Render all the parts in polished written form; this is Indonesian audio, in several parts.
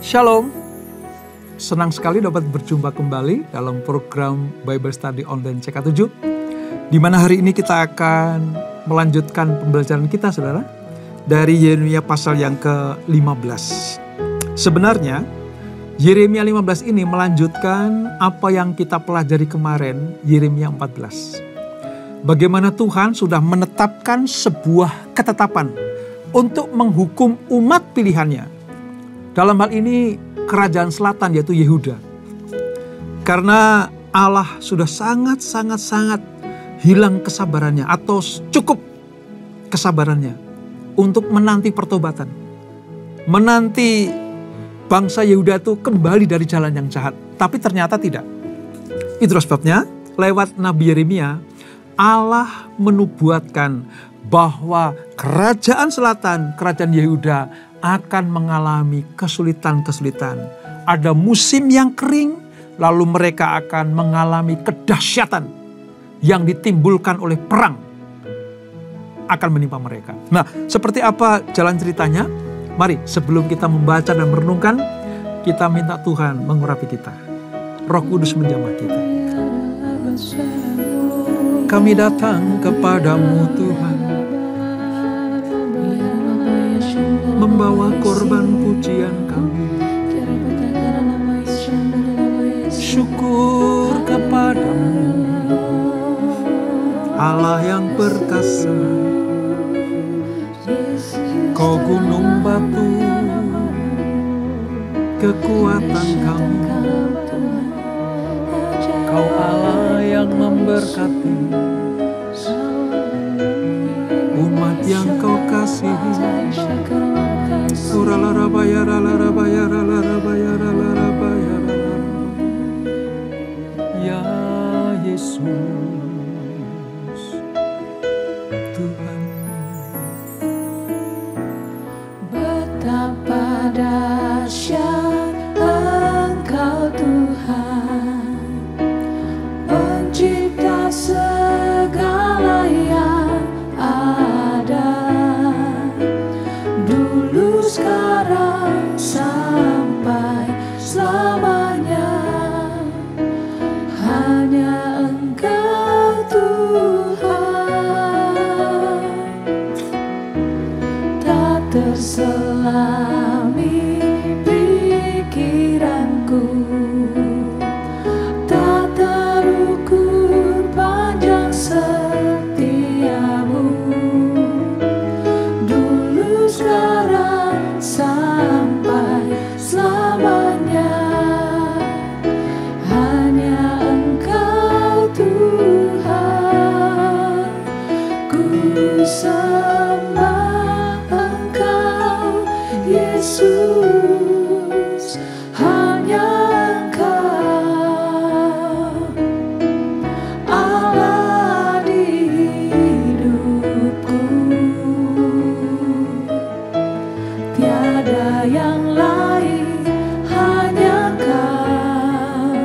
Shalom, senang sekali dapat berjumpa kembali dalam program Bible Study Online CK7, di mana hari ini kita akan melanjutkan pembelajaran kita, saudara, dari Yeremia pasal yang ke-15. Sebenarnya, Yeremia 15 ini melanjutkan apa yang kita pelajari kemarin, Yeremia 14. Bagaimana Tuhan sudah menetapkan sebuah ketetapan untuk menghukum umat pilihannya. Dalam hal ini kerajaan selatan yaitu Yehuda. Karena Allah sudah sangat hilang kesabarannya atau cukup kesabarannya untuk menanti pertobatan. Menanti bangsa Yehuda itu kembali dari jalan yang jahat. Tapi ternyata tidak. Itulah sebabnya lewat Nabi Yeremia Allah menubuatkan bahwa kerajaan selatan, kerajaan Yehuda akan mengalami kesulitan-kesulitan. Ada musim yang kering, lalu mereka akan mengalami kedahsyatan yang ditimbulkan oleh perang akan menimpa mereka. Nah, seperti apa jalan ceritanya? Mari sebelum kita membaca dan merenungkan, kita minta Tuhan mengurapi kita. Roh Kudus menjamah kita. Kami datang kepadamu Tuhan, membawa korban pujian kami. Syukur kepadamu, Allah yang perkasa. Kau gunung batu, kekuatan kami. Kau Allah yang memberkati umat yang kau kasihi. Ya Yesus Tuhan. Betapa dahsyat Engkau Tuhan, pencipta segala yang ada, dulu sekarang sampai selamanya. Hanya Engkau Tuhan, tak terselami pikiranku, tak terukur panjang setiamu, dulu sekarang sampai selamanya. Hanya Engkau Tuhan, ku sembah Engkau Yesus. Hanya Engkau Allah di hidupku, tiada yang lain, hanya Engkau,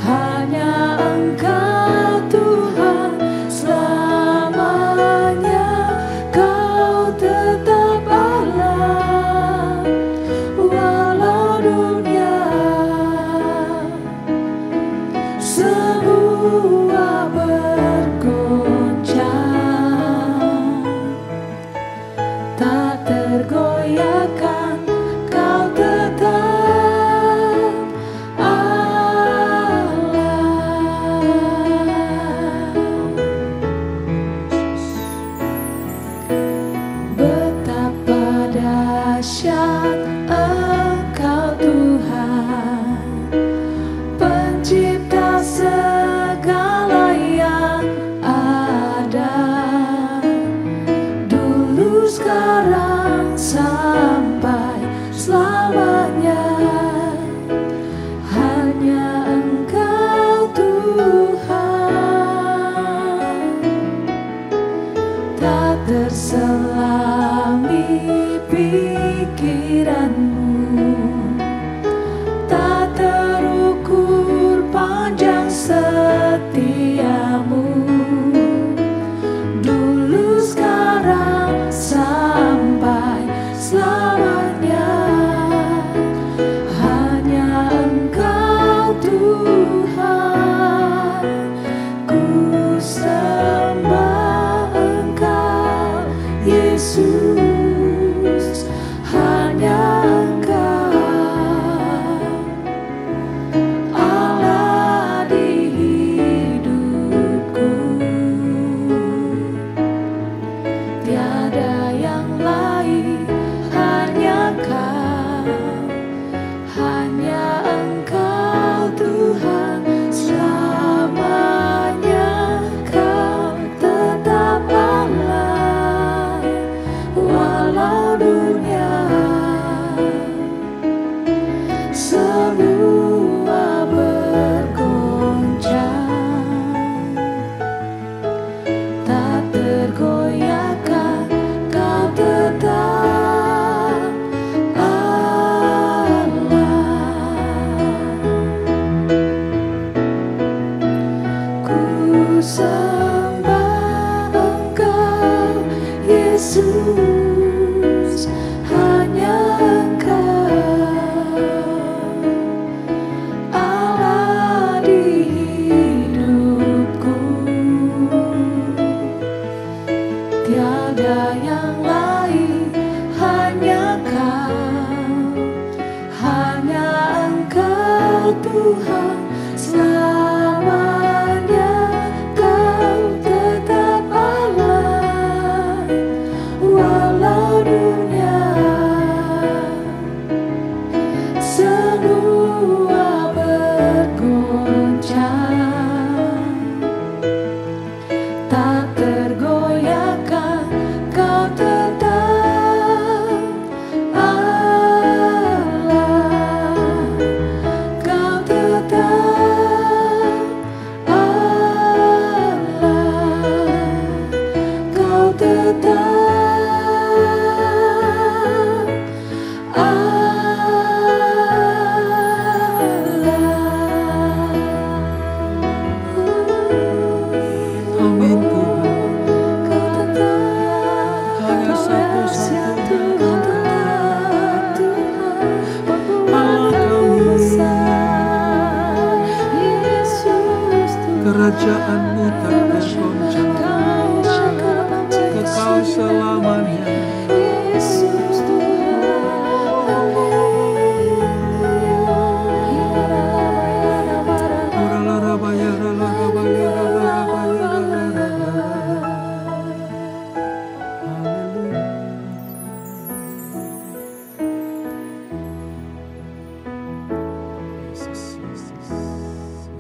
hanya Engkau Tuhan selamanya. Kau tetap Allah, walau dunia semua bergoncang, tak tergoyahkan. Kau tetap Allah. Betapa dahsyat Engkau Tuhan, pencipta segala yang ada, dulu sekarang sampai selamanya. Hanya Engkau Tuhan, tak terselami pikiranmu, tak terukur panjang setiamu, dulu sekarang sampai selamanya. Tuhan, selamanya Kau tetap Allah. Walau dunia semua bergoncang, tak tergoyahkan, Kau tetap Allah. Kau tetap Allah. Kau tetap Amin Tuhan. Hanya satu-satu Kerajaan-Mu tak tergoncang, Kekal selamanya.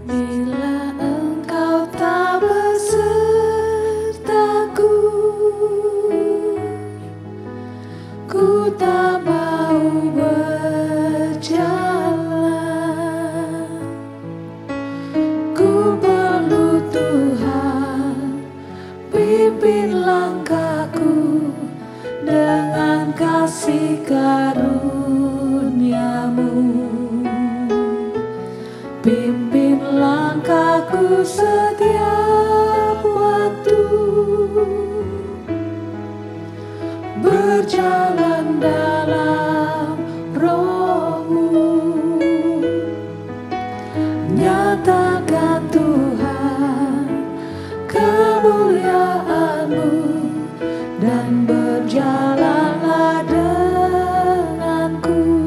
Bila Engkau tak besertaku, ku tak mau berjalan. Ku perlu Tuhan, pimpin langkahku dengan kasih karunia-Mu. Pimpin langkahku setiap waktu, berjalan dalam Roh-Mu. Nyatakan Tuhan kemuliaan-Mu, dan berjalanlah denganku.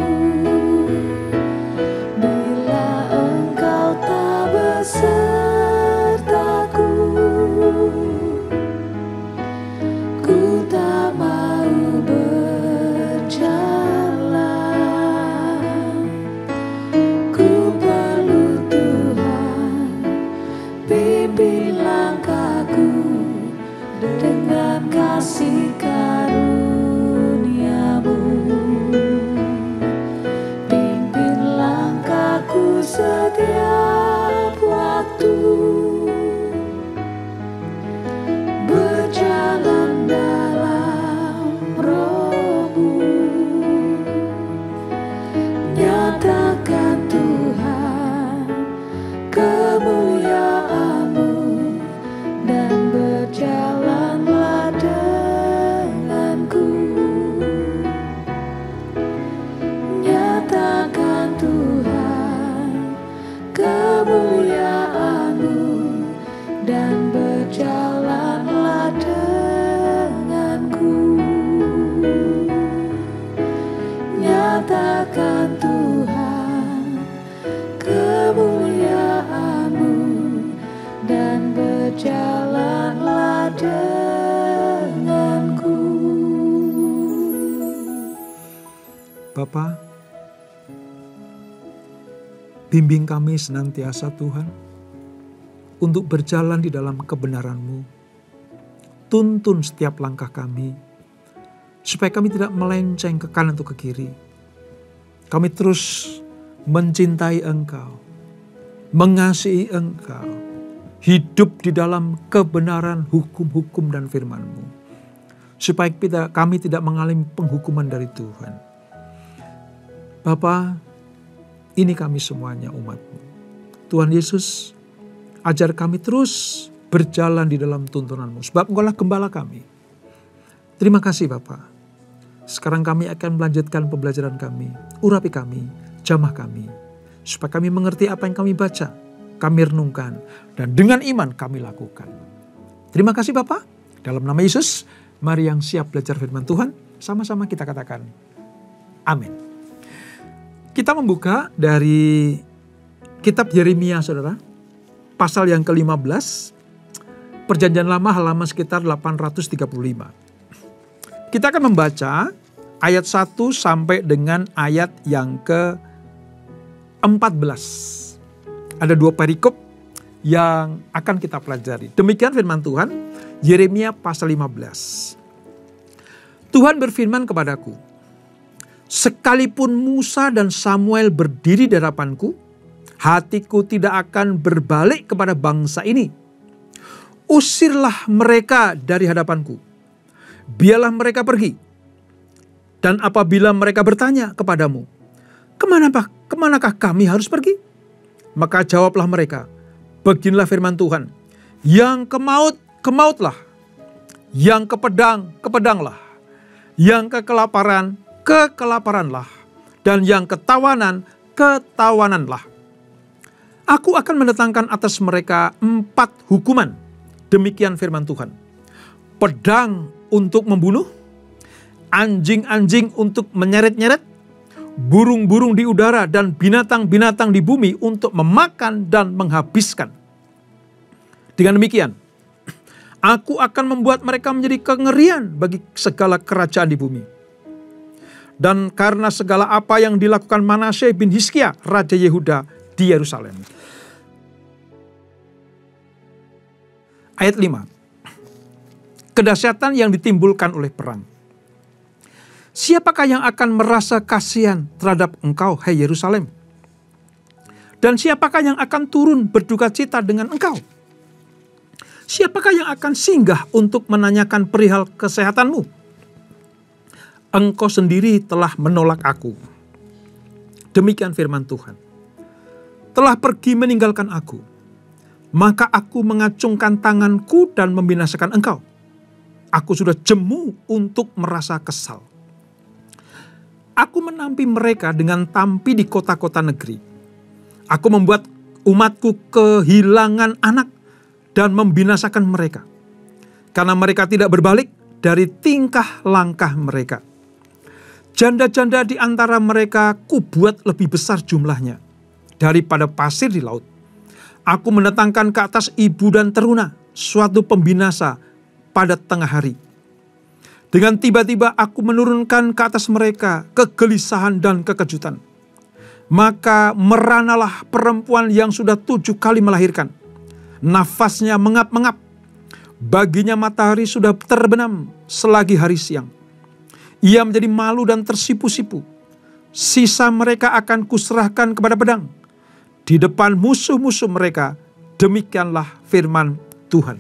Bila Engkau tak besertaku, ku tak mau berjalan. Ku perlu Tuhan, pimpin langkahku dengan kasih karunia-Mu. Pimpin langkahku setiap waktu, berjalan dalam Roh-Mu. Nyatakan Tuhan kemuliaan-Mu, dan berjalanlah denganku. Nyatakan Tuhan kemuliaan-Mu, dan berjalanlah denganku. Nyatakan Tuhan kemuliaan-Mu, dan berjalanlah denganku. Bapa, bimbing kami senantiasa Tuhan, untuk berjalan di dalam kebenaran-Mu. Tuntun setiap langkah kami, supaya kami tidak melenceng ke kanan atau ke kiri. Kami terus mencintai Engkau, mengasihi Engkau, hidup di dalam kebenaran hukum-hukum dan firman-Mu, supaya kami tidak mengalami penghukuman dari Tuhan. Bapa, ini kami semuanya umat-Mu. Tuhan Yesus, ajar kami terus berjalan di dalam tuntunan-Mu, sebab Engkau-lah gembala kami. Terima kasih Bapa. Sekarang kami akan melanjutkan pembelajaran kami. Urapi kami, jamah kami, supaya kami mengerti apa yang kami baca, kami renungkan, dan dengan iman kami lakukan. Terima kasih Bapa. Dalam nama Yesus, mari yang siap belajar firman Tuhan, sama-sama kita katakan amin. Kita membuka dari kitab Yeremia, saudara, pasal yang ke-15, Perjanjian Lama, halaman sekitar 835. Kita akan membaca ayat 1 sampai dengan ayat yang ke-14. Ada 2 perikop yang akan kita pelajari. Demikian firman Tuhan, Yeremia pasal 15. Tuhan berfirman kepadaku, sekalipun Musa dan Samuel berdiri di hadapanku, hatiku tidak akan berbalik kepada bangsa ini. Usirlah mereka dari hadapanku. Biarlah mereka pergi. Dan apabila mereka bertanya kepadamu, kemanakah kami harus pergi? Maka jawablah mereka, beginilah firman Tuhan, yang ke maut, ke mautlah. Yang ke pedang, ke pedanglah. Yang ke kelaparan, ke kelaparanlah. Dan yang ketawanan, ketawananlah. Aku akan mendatangkan atas mereka 4 hukuman. Demikian firman Tuhan. Pedang untuk membunuh, anjing-anjing untuk menyeret-nyeret, burung-burung di udara dan binatang-binatang di bumi untuk memakan dan menghabiskan. Dengan demikian, aku akan membuat mereka menjadi kengerian bagi segala kerajaan di bumi. Dan karena segala apa yang dilakukan Manasye bin Hizkia, Raja Yehuda di Yerusalem. Ayat 5. Kedahsyatan yang ditimbulkan oleh perang. Siapakah yang akan merasa kasihan terhadap engkau, hai Yerusalem? Dan siapakah yang akan turun berduka cita dengan engkau? Siapakah yang akan singgah untuk menanyakan perihal kesehatanmu? Engkau sendiri telah menolak aku. Demikian firman Tuhan. Telah pergi meninggalkan aku. Maka aku mengacungkan tanganku dan membinasakan engkau. Aku sudah jemu untuk merasa kesal. Aku menampi mereka dengan tampi di kota-kota negeri. Aku membuat umatku kehilangan anak dan membinasakan mereka. Karena mereka tidak berbalik dari tingkah langkah mereka. Janda-janda di antara mereka kubuat lebih besar jumlahnya daripada pasir di laut. Aku mendatangkan ke atas ibu dan teruna suatu pembinasa pada tengah hari. Dengan tiba-tiba aku menurunkan ke atas mereka kegelisahan dan kekejutan. Maka meranalah perempuan yang sudah 7 kali melahirkan. Nafasnya mengap-mengap. Baginya matahari sudah terbenam selagi hari siang. Ia menjadi malu dan tersipu-sipu. Sisa mereka akan kuserahkan kepada pedang. Di depan musuh-musuh mereka, demikianlah firman Tuhan.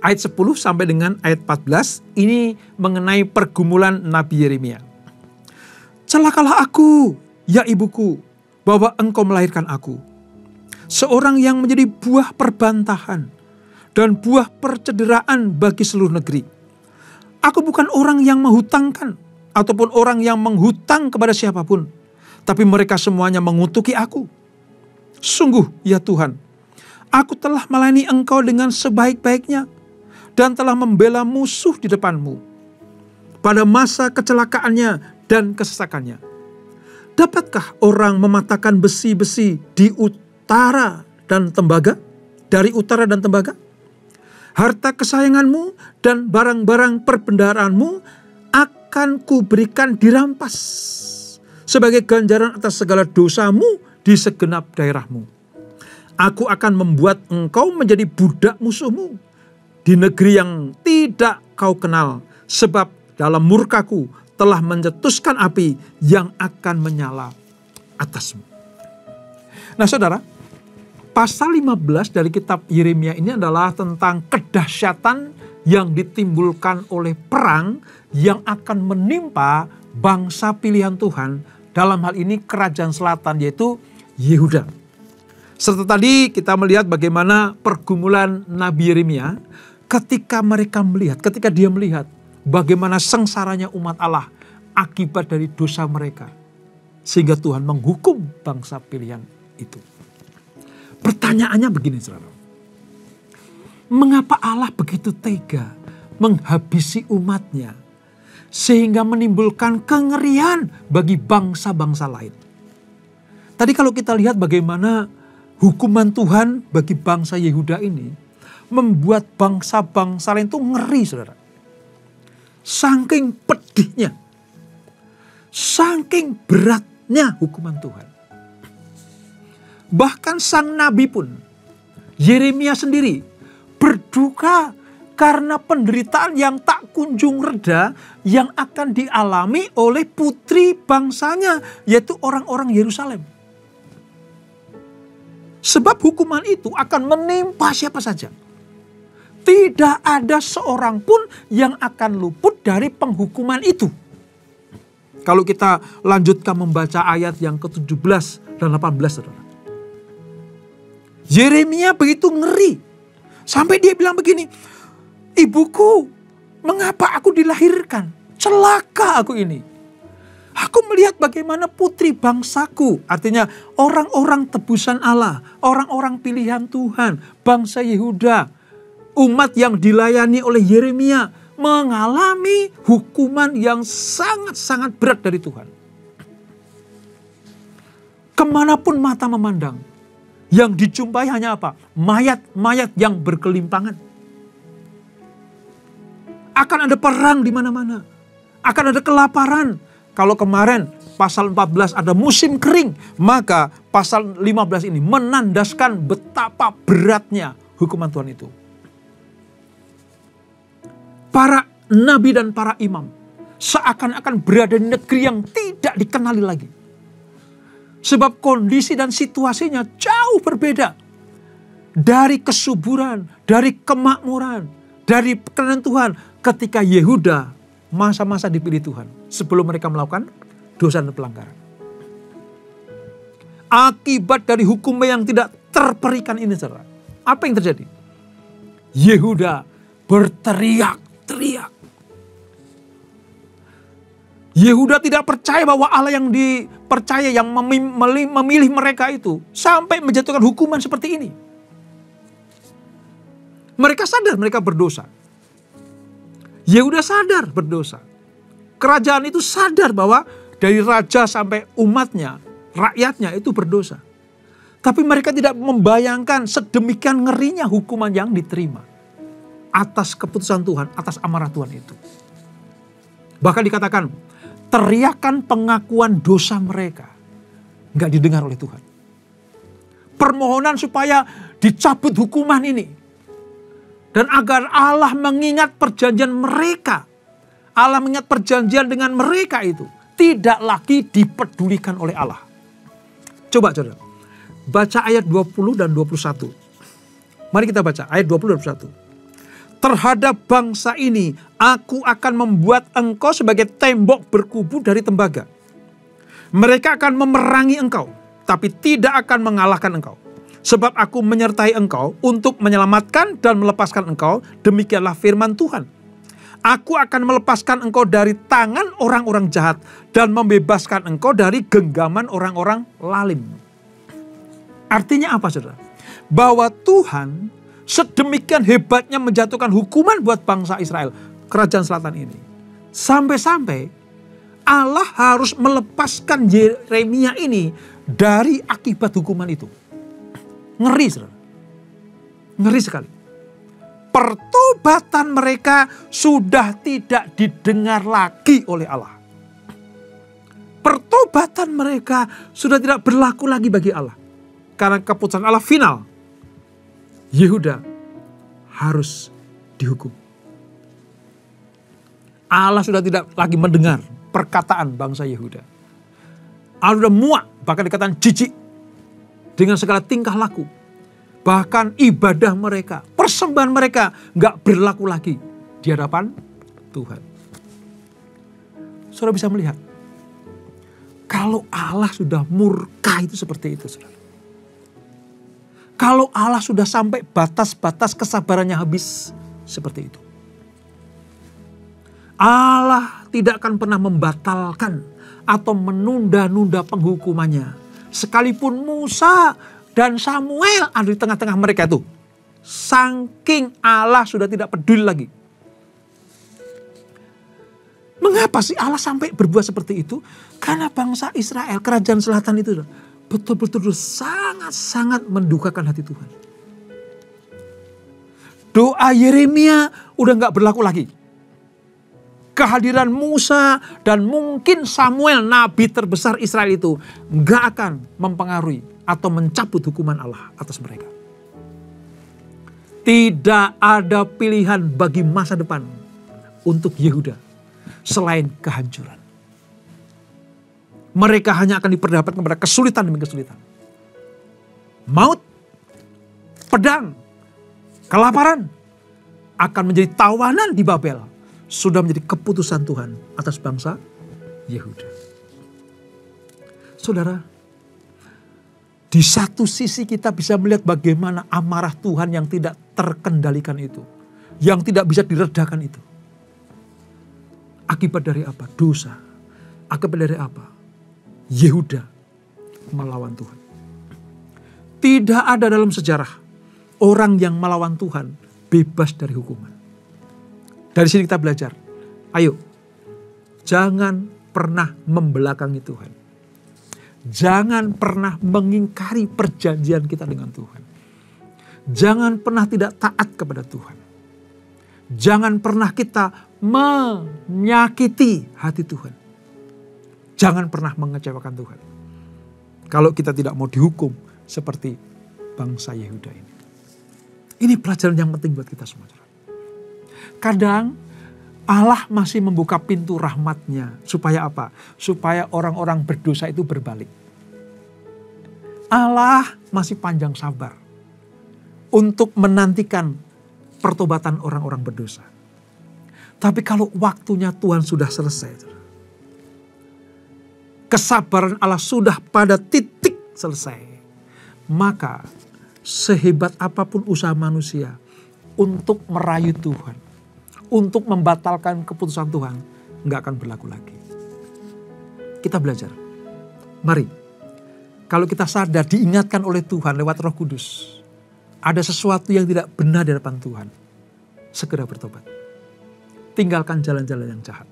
Ayat 10 sampai dengan ayat 14, ini mengenai pergumulan Nabi Yeremia. Celakalah aku, ya ibuku, bahwa engkau melahirkan aku. Seorang yang menjadi buah perbantahan dan buah percederaan bagi seluruh negeri. Aku bukan orang yang menghutangkan, ataupun orang yang menghutang kepada siapapun. Tapi mereka semuanya mengutuki aku. Sungguh ya Tuhan, aku telah melayani engkau dengan sebaik-baiknya dan telah membela musuh di depanmu pada masa kecelakaannya dan kesesakannya. Dapatkah orang mematahkan besi-besi di utara dan tembaga? Dari utara dan tembaga? Harta kesayanganmu dan barang-barang perbendaharaanmu akan kuberikan dirampas sebagai ganjaran atas segala dosamu di segenap daerahmu. Aku akan membuat engkau menjadi budak musuhmu di negeri yang tidak kau kenal, sebab dalam murkaku telah mencetuskan api yang akan menyala atasmu. Nah saudara, pasal 15 dari kitab Yeremia ini adalah tentang kedahsyatan yang ditimbulkan oleh perang yang akan menimpa bangsa pilihan Tuhan, dalam hal ini kerajaan selatan yaitu Yehuda. Serta tadi kita melihat bagaimana pergumulan Nabi Yeremia ketika dia melihat bagaimana sengsaranya umat Allah akibat dari dosa mereka. Sehingga Tuhan menghukum bangsa pilihan itu. Pertanyaannya begini saudara. Mengapa Allah begitu tega menghabisi umatnya sehingga menimbulkan kengerian bagi bangsa-bangsa lain? Tadi kalau kita lihat bagaimana hukuman Tuhan bagi bangsa Yehuda ini membuat bangsa-bangsa lain itu ngeri, saudara. Saking pedihnya, saking beratnya hukuman Tuhan. Bahkan sang nabi pun, Yeremia sendiri, berduka karena penderitaan yang tak kunjung reda yang akan dialami oleh putri bangsanya, yaitu orang-orang Yerusalem. Sebab hukuman itu akan menimpa siapa saja. Tidak ada seorang pun yang akan luput dari penghukuman itu. Kalau kita lanjutkan membaca ayat yang ke-17 dan 18, saudara. Yeremia begitu ngeri. Sampai dia bilang begini, ibuku, mengapa aku dilahirkan? Celaka aku ini. Aku melihat bagaimana putri bangsaku, artinya orang-orang tebusan Allah, orang-orang pilihan Tuhan, bangsa Yehuda, umat yang dilayani oleh Yeremia, mengalami hukuman yang sangat-sangat berat dari Tuhan. Kemanapun mata memandang, yang dijumpai hanya apa? Mayat-mayat yang bergelimpangan. Akan ada perang di mana-mana. Akan ada kelaparan. Kalau kemarin pasal 14 ada musim kering, maka pasal 15 ini menandaskan betapa beratnya hukuman Tuhan itu. Para nabi dan para imam seakan-akan berada di negeri yang tidak dikenali lagi. Sebab kondisi dan situasinya jauh berbeda. Dari kesuburan, dari kemakmuran, dari kebenaran Tuhan ketika Yehuda masa-masa dipilih Tuhan sebelum mereka melakukan dosa dan pelanggaran. Akibat dari hukum yang tidak terperikan ini, saudara, apa yang terjadi? Yehuda berteriak-teriak. Yehuda tidak percaya bahwa Allah yang dipercaya, yang memilih mereka itu, sampai menjatuhkan hukuman seperti ini. Mereka sadar mereka berdosa. Yehuda sadar berdosa. Kerajaan itu sadar bahwa dari raja sampai umatnya, rakyatnya itu berdosa. Tapi mereka tidak membayangkan sedemikian ngerinya hukuman yang diterima atas keputusan Tuhan, atas amarah Tuhan itu. Bahkan dikatakan, teriakan pengakuan dosa mereka nggak didengar oleh Tuhan. Permohonan supaya dicabut hukuman ini. Dan agar Allah mengingat perjanjian mereka. Allah mengingat perjanjian dengan mereka itu. Tidak lagi dipedulikan oleh Allah. Coba saudara. Baca ayat 20 dan 21. Mari kita baca ayat 20 dan 21. Terhadap bangsa ini aku akan membuat engkau sebagai tembok berkubu dari tembaga. Mereka akan memerangi engkau. Tapi tidak akan mengalahkan engkau. Sebab aku menyertai engkau untuk menyelamatkan dan melepaskan engkau. Demikianlah firman Tuhan. Aku akan melepaskan engkau dari tangan orang-orang jahat. Dan membebaskan engkau dari genggaman orang-orang lalim. Artinya apa, saudara? Bahwa Tuhan sedemikian hebatnya menjatuhkan hukuman buat bangsa Israel. Kerajaan selatan ini. Sampai-sampai Allah harus melepaskan Yeremia ini dari akibat hukuman itu. Ngeri, saudara. Ngeri sekali. Pertobatan mereka sudah tidak didengar lagi oleh Allah. Pertobatan mereka sudah tidak berlaku lagi bagi Allah. Karena keputusan Allah final. Yehuda harus dihukum. Allah sudah tidak lagi mendengar perkataan bangsa Yehuda. Allah sudah muak, bahkan dikatakan jijik dengan segala tingkah laku. Bahkan ibadah mereka, persembahan mereka gak berlaku lagi di hadapan Tuhan. Saudara bisa melihat, kalau Allah sudah murka itu seperti itu, saudara. Kalau Allah sudah sampai batas-batas kesabarannya habis seperti itu. Allah tidak akan pernah membatalkan atau menunda-nunda penghukumannya. Sekalipun Musa dan Samuel ada di tengah-tengah mereka itu. Saking Allah sudah tidak peduli lagi. Mengapa sih Allah sampai berbuat seperti itu? Karena bangsa Israel, kerajaan selatan itu betul-betul sangat-sangat mendukakan hati Tuhan. Doa Yeremia udah gak berlaku lagi. Kehadiran Musa dan mungkin Samuel, nabi terbesar Israel itu, gak akan mempengaruhi atau mencabut hukuman Allah atas mereka. Tidak ada pilihan bagi masa depan untuk Yehuda selain kehancuran. Mereka hanya akan diperhadapkan kepada kesulitan demi kesulitan. Maut, pedang, kelaparan akan menjadi tawanan di Babel. Sudah menjadi keputusan Tuhan atas bangsa Yehuda. Saudara, di satu sisi kita bisa melihat bagaimana amarah Tuhan yang tidak terkendalikan itu. Yang tidak bisa diredakan itu. Akibat dari apa? Dosa. Akibat dari apa? Yehuda melawan Tuhan. Tidak ada dalam sejarah orang yang melawan Tuhan bebas dari hukuman. Dari sini kita belajar. Ayo, jangan pernah membelakangi Tuhan. Jangan pernah mengingkari perjanjian kita dengan Tuhan. Jangan pernah tidak taat kepada Tuhan. Jangan pernah kita menyakiti hati Tuhan. Jangan pernah mengecewakan Tuhan. Kalau kita tidak mau dihukum seperti bangsa Yehuda ini. Ini pelajaran yang penting buat kita semua. Kadang Allah masih membuka pintu rahmatnya. Supaya apa? Supaya orang-orang berdosa itu berbalik. Allah masih panjang sabar untuk menantikan pertobatan orang-orang berdosa. Tapi kalau waktunya Tuhan sudah selesai, kesabaran Allah sudah pada titik selesai, maka sehebat apapun usaha manusia untuk merayu Tuhan, untuk membatalkan keputusan Tuhan, nggak akan berlaku lagi. Kita belajar. Mari, kalau kita sadar diingatkan oleh Tuhan lewat Roh Kudus, ada sesuatu yang tidak benar di hadapan Tuhan, segera bertobat. Tinggalkan jalan-jalan yang jahat.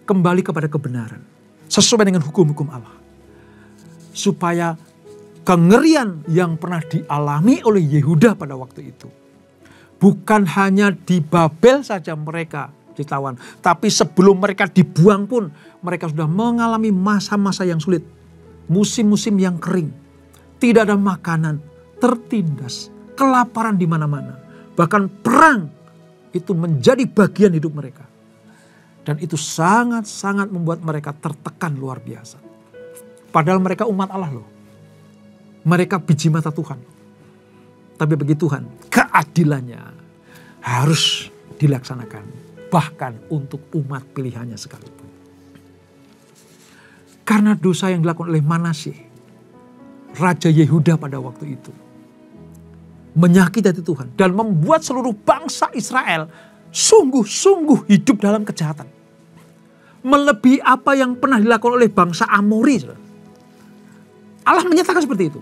Kembali kepada kebenaran, sesuai dengan hukum-hukum Allah. Supaya kengerian yang pernah dialami oleh Yehuda pada waktu itu, bukan hanya di Babel saja mereka ditawan. Tapi sebelum mereka dibuang pun mereka sudah mengalami masa-masa yang sulit. Musim-musim yang kering. Tidak ada makanan. Tertindas. Kelaparan di mana-mana. Bahkan perang itu menjadi bagian hidup mereka. Dan itu sangat-sangat membuat mereka tertekan luar biasa. Padahal mereka umat Allah loh. Mereka biji mata Tuhan. Tapi bagi Tuhan, keadilannya harus dilaksanakan. Bahkan untuk umat pilihannya sekalipun. Karena dosa yang dilakukan oleh Manasye, Raja Yehuda pada waktu itu, menyakiti hati Tuhan. Dan membuat seluruh bangsa Israel sungguh-sungguh hidup dalam kejahatan. Melebihi apa yang pernah dilakukan oleh bangsa Amori. Allah menyatakan seperti itu.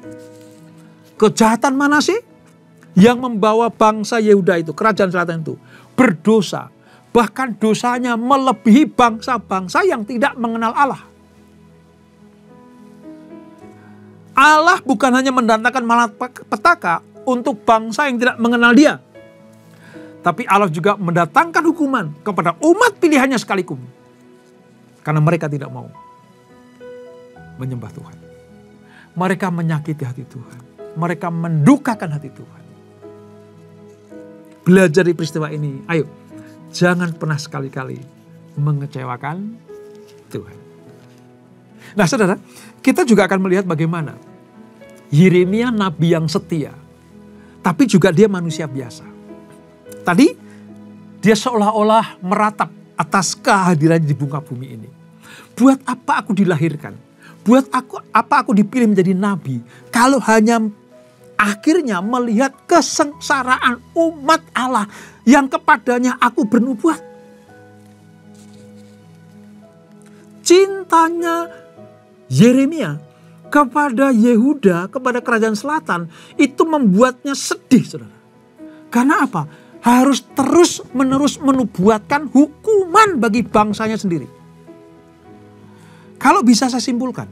Kejahatan Manasye yang membawa bangsa Yehuda itu, kerajaan selatan itu, berdosa. Bahkan dosanya melebihi bangsa-bangsa yang tidak mengenal Allah. Allah bukan hanya mendatangkan malapetaka untuk bangsa yang tidak mengenal Dia. Tapi Allah juga mendatangkan hukuman kepada umat pilihannya sekalipun. Karena mereka tidak mau menyembah Tuhan. Mereka menyakiti hati Tuhan. Mereka mendukakan hati Tuhan. Belajar dari peristiwa ini. Ayo, jangan pernah sekali-kali mengecewakan Tuhan. Nah saudara, kita juga akan melihat bagaimana Yeremia nabi yang setia. Tapi juga dia manusia biasa. Tadi dia seolah-olah meratap atas kehadirannya di muka bumi ini. Buat apa aku dilahirkan? Buat apa aku dipilih menjadi nabi? Kalau hanya akhirnya melihat kesengsaraan umat Allah yang kepadanya aku bernubuat. Cintanya Yeremia kepada Yehuda, kepada kerajaan selatan, itu membuatnya sedih, saudara. Karena apa? Harus terus menerus menubuatkan hukuman bagi bangsanya sendiri. Kalau bisa saya simpulkan,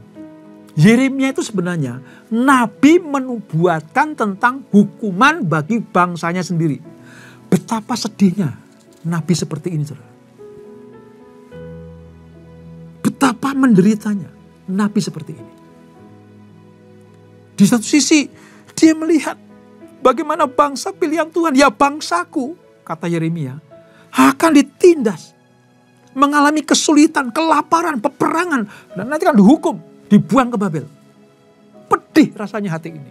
Yeremia itu sebenarnya nabi menubuatkan tentang hukuman bagi bangsanya sendiri. Betapa sedihnya nabi seperti ini, saudara. Betapa menderitanya nabi seperti ini. Di satu sisi dia melihat bagaimana bangsa pilihan Tuhan, ya bangsaku, kata Yeremia, akan ditindas, mengalami kesulitan, kelaparan, peperangan, dan nanti akan dihukum, dibuang ke Babel. Pedih rasanya hati ini.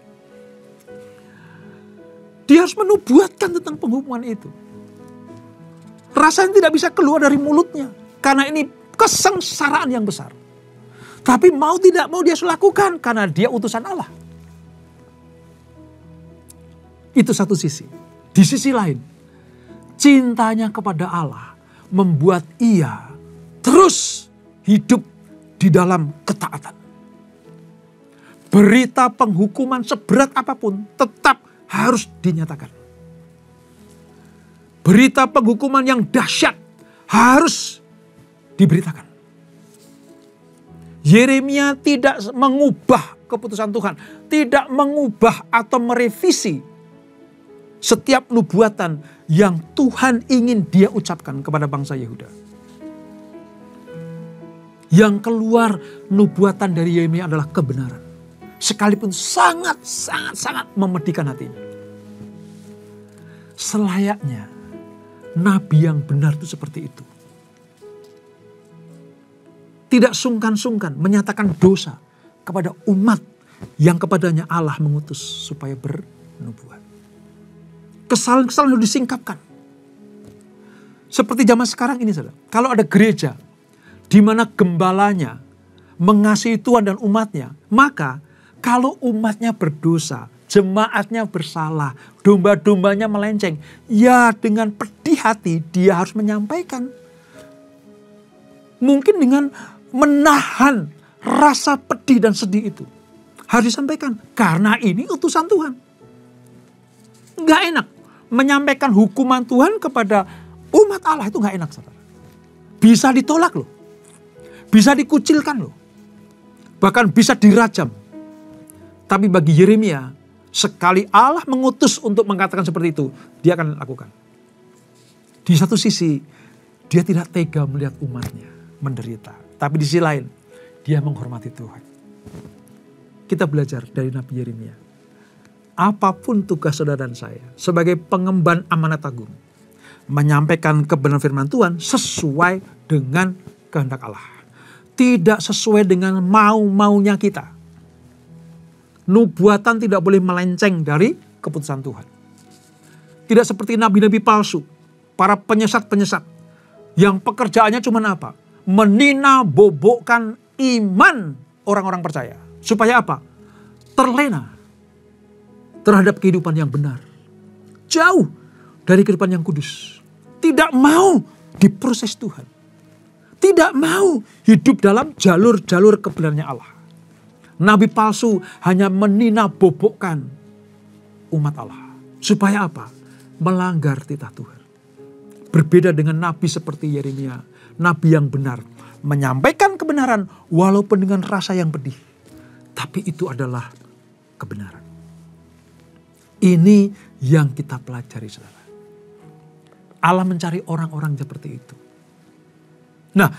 Dia harus menubuatkan tentang penghukuman itu. Rasanya tidak bisa keluar dari mulutnya, karena ini kesengsaraan yang besar. Tapi mau tidak mau dia harus lakukan, karena dia utusan Allah. Itu satu sisi. Di sisi lain, cintanya kepada Allah membuat ia terus hidup di dalam ketaatan. Berita penghukuman seberat apapun tetap harus dinyatakan. Berita penghukuman yang dahsyat harus diberitakan. Yeremia tidak mengubah keputusan Tuhan, tidak mengubah atau merevisi setiap nubuatan yang Tuhan ingin dia ucapkan kepada bangsa Yehuda. Yang keluar nubuatan dari Yeremia adalah kebenaran. Sekalipun sangat memedihkan hatinya. Selayaknya nabi yang benar itu seperti itu. Tidak sungkan-sungkan menyatakan dosa kepada umat yang kepadanya Allah mengutus supaya bernubuat. Kesalahan-kesalahan harus disingkapkan. Seperti zaman sekarang ini, saudara. Kalau ada gereja di mana gembalanya mengasihi Tuhan dan umatnya, maka kalau umatnya berdosa, jemaatnya bersalah, domba-dombanya melenceng, ya dengan pedih hati dia harus menyampaikan. Mungkin dengan menahan rasa pedih dan sedih itu. Harus disampaikan. Karena ini utusan Tuhan. Nggak enak. Menyampaikan hukuman Tuhan kepada umat Allah itu gak enak, saudara. Bisa ditolak loh. Bisa dikucilkan loh. Bahkan bisa dirajam. Tapi bagi Yeremia, sekali Allah mengutus untuk mengatakan seperti itu, dia akan lakukan. Di satu sisi, dia tidak tega melihat umatnya menderita. Tapi di sisi lain, dia menghormati Tuhan. Kita belajar dari Nabi Yeremia. Apapun tugas saudara dan saya sebagai pengemban amanat agung, menyampaikan kebenaran firman Tuhan sesuai dengan kehendak Allah. Tidak sesuai dengan mau-maunya kita. Nubuatan tidak boleh melenceng dari keputusan Tuhan. Tidak seperti nabi-nabi palsu, para penyesat-penyesat yang pekerjaannya cuma apa? Menina bobokkan iman orang-orang percaya. Supaya apa? Terlena terhadap kehidupan yang benar. Jauh dari kehidupan yang kudus. Tidak mau diproses Tuhan. Tidak mau hidup dalam jalur-jalur kebenarannya Allah. Nabi palsu hanya menina bobokkan umat Allah. Supaya apa? Melanggar titah Tuhan. Berbeda dengan nabi seperti Yeremia. Nabi yang benar. Menyampaikan kebenaran walaupun dengan rasa yang pedih. Tapi itu adalah kebenaran. Ini yang kita pelajari, saudara. Allah mencari orang-orang seperti itu. Nah,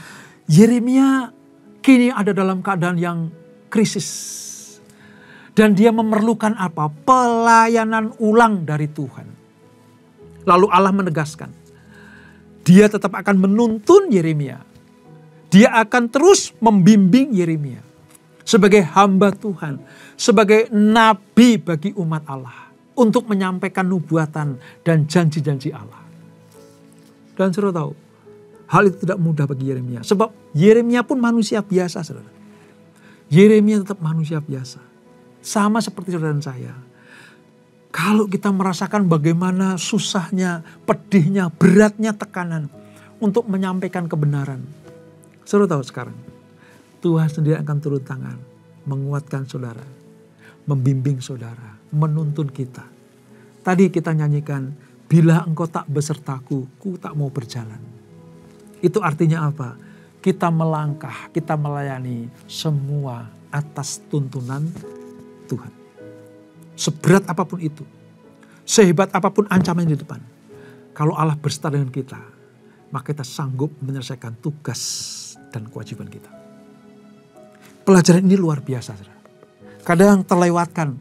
Yeremia kini ada dalam keadaan yang krisis. Dan dia memerlukan apa? Pelayanan ulang dari Tuhan. Lalu Allah menegaskan. Dia tetap akan menuntun Yeremia. Dia akan terus membimbing Yeremia. Sebagai hamba Tuhan. Sebagai nabi bagi umat Allah. Untuk menyampaikan nubuatan dan janji-janji Allah. Dan saudara tahu, hal itu tidak mudah bagi Yeremia. Sebab Yeremia pun manusia biasa, saudara. Yeremia tetap manusia biasa. Sama seperti saudara dan saya. Kalau kita merasakan bagaimana susahnya, pedihnya, beratnya tekanan untuk menyampaikan kebenaran. Saudara tahu sekarang, Tuhan sendiri akan turun tangan, menguatkan saudara, membimbing saudara, menuntun kita. Tadi kita nyanyikan, bila engkau tak besertaku, ku tak mau berjalan. Itu artinya apa? kita melangkah, kita melayani semua atas tuntunan Tuhan. Seberat apapun itu, sehebat apapun ancaman di depan, kalau Allah berserta dengan kita, maka kita sanggup menyelesaikan tugas dan kewajiban kita. Pelajaran ini luar biasa, saudara. Kadang terlewatkan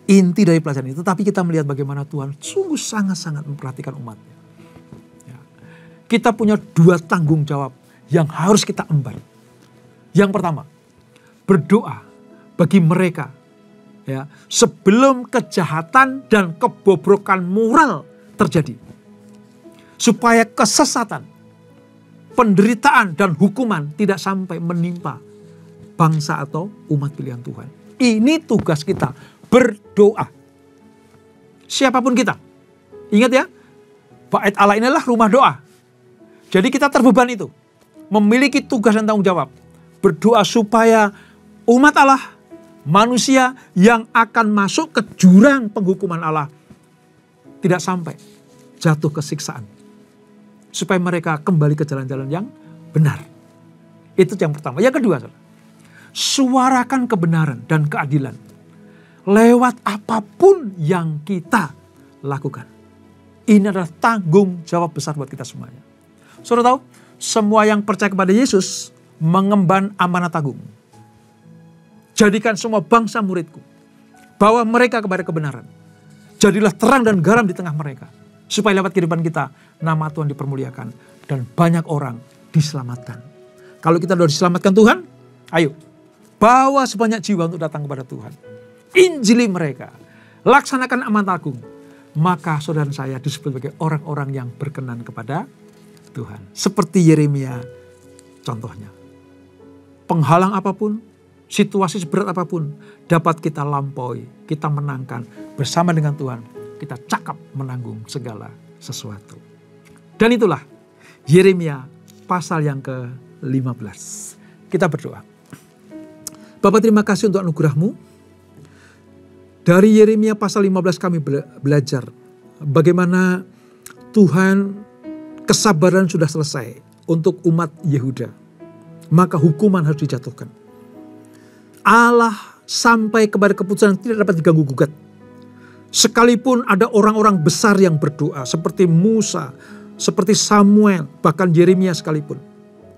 inti dari pelajaran itu, tapi kita melihat bagaimana Tuhan sungguh sangat-sangat memperhatikan umatnya. Ya. Kita punya 2 tanggung jawab yang harus kita emban. Yang pertama, berdoa bagi mereka, ya, sebelum kejahatan dan kebobrokan moral terjadi. Supaya kesesatan, penderitaan dan hukuman tidak sampai menimpa bangsa atau umat pilihan Tuhan. Ini tugas kita, berdoa. Siapapun kita. Ingat ya, Bait Allah inilah rumah doa. Jadi kita terbeban itu. Memiliki tugas dan tanggung jawab. Berdoa supaya umat Allah, manusia yang akan masuk ke jurang penghukuman Allah, tidak sampai jatuh ke siksaan. Supaya mereka kembali ke jalan-jalan yang benar. Itu yang pertama. Yang kedua, suarakan kebenaran dan keadilan lewat apapun yang kita lakukan. Ini adalah tanggung jawab besar buat kita semuanya. Saudara tahu, semua yang percaya kepada Yesus mengemban amanat agung. Jadikan semua bangsa muridku. Bawa mereka kepada kebenaran. Jadilah terang dan garam di tengah mereka. Supaya lewat kehidupan kita, nama Tuhan dipermuliakan. Dan banyak orang diselamatkan. Kalau kita sudah diselamatkan Tuhan, ayo. Bawa sebanyak jiwa untuk datang kepada Tuhan. Injili mereka. Laksanakan amanat agung. Maka saudara saya disebut sebagai orang-orang yang berkenan kepada Tuhan. Seperti Yeremia contohnya. Penghalang apapun, situasi seberat apapun dapat kita lampaui, kita menangkan bersama dengan Tuhan. Kita cakap menanggung segala sesuatu. Dan itulah Yeremia pasal yang ke-15. Kita berdoa. Bapak, terima kasih untuk anugerah-Mu. Dari Yeremia pasal 15 kami belajar bagaimana Tuhan kesabaran sudah selesai untuk umat Yehuda. Maka hukuman harus dijatuhkan. Allah sampai kepada keputusan yang tidak dapat diganggu gugat. Sekalipun ada orang-orang besar yang berdoa seperti Musa, seperti Samuel, bahkan Yeremia sekalipun,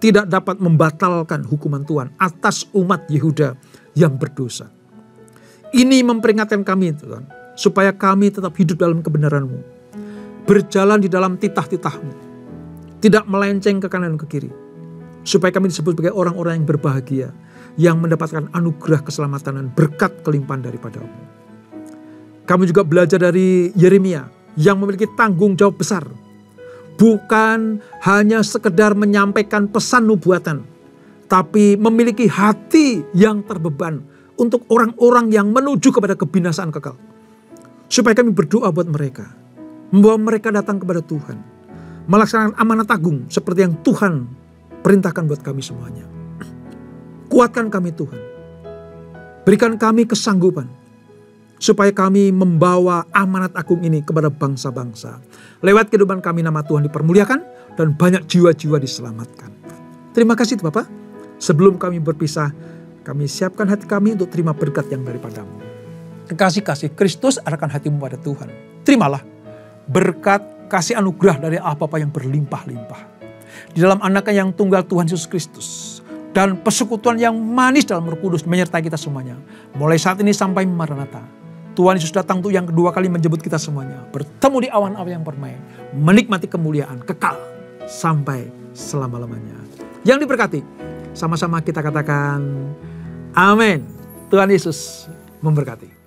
tidak dapat membatalkan hukuman Tuhan atas umat Yehuda yang berdosa. Ini memperingatkan kami Tuhan, supaya kami tetap hidup dalam kebenaran-Mu. Berjalan di dalam titah-titah-Mu. Tidak melenceng ke kanan ke kiri. Supaya kami disebut sebagai orang-orang yang berbahagia, yang mendapatkan anugerah keselamatan dan berkat kelimpahan daripada-Mu. Kami juga belajar dari Yeremia yang memiliki tanggung jawab besar. Bukan hanya sekedar menyampaikan pesan nubuatan, tapi memiliki hati yang terbeban untuk orang-orang yang menuju kepada kebinasaan kekal. Supaya kami berdoa buat mereka, membawa mereka datang kepada Tuhan, melaksanakan amanat agung seperti yang Tuhan perintahkan buat kami semuanya. Kuatkan kami Tuhan, berikan kami kesanggupan, supaya kami membawa amanat agung ini kepada bangsa-bangsa. Lewat kehidupan kami nama Tuhan dipermuliakan dan banyak jiwa-jiwa diselamatkan. Terima kasih Bapak. Sebelum kami berpisah, kami siapkan hati kami untuk terima berkat yang daripada-Mu. Kasih-kasih Kristus arahkan hatimu pada Tuhan. Terimalah berkat kasih anugerah dari Allah Bapa yang berlimpah-limpah. Di dalam Anaknya yang tunggal Tuhan Yesus Kristus. Dan persekutuan yang manis dalam Roh Kudus menyertai kita semuanya. Mulai saat ini sampai Maranatha. Tuhan Yesus datang untuk yang kedua kali menjemput kita semuanya. Bertemu di awan-awan yang permai. Menikmati kemuliaan kekal sampai selama-lamanya. Yang diberkati. Sama-sama kita katakan amin. Tuhan Yesus memberkati.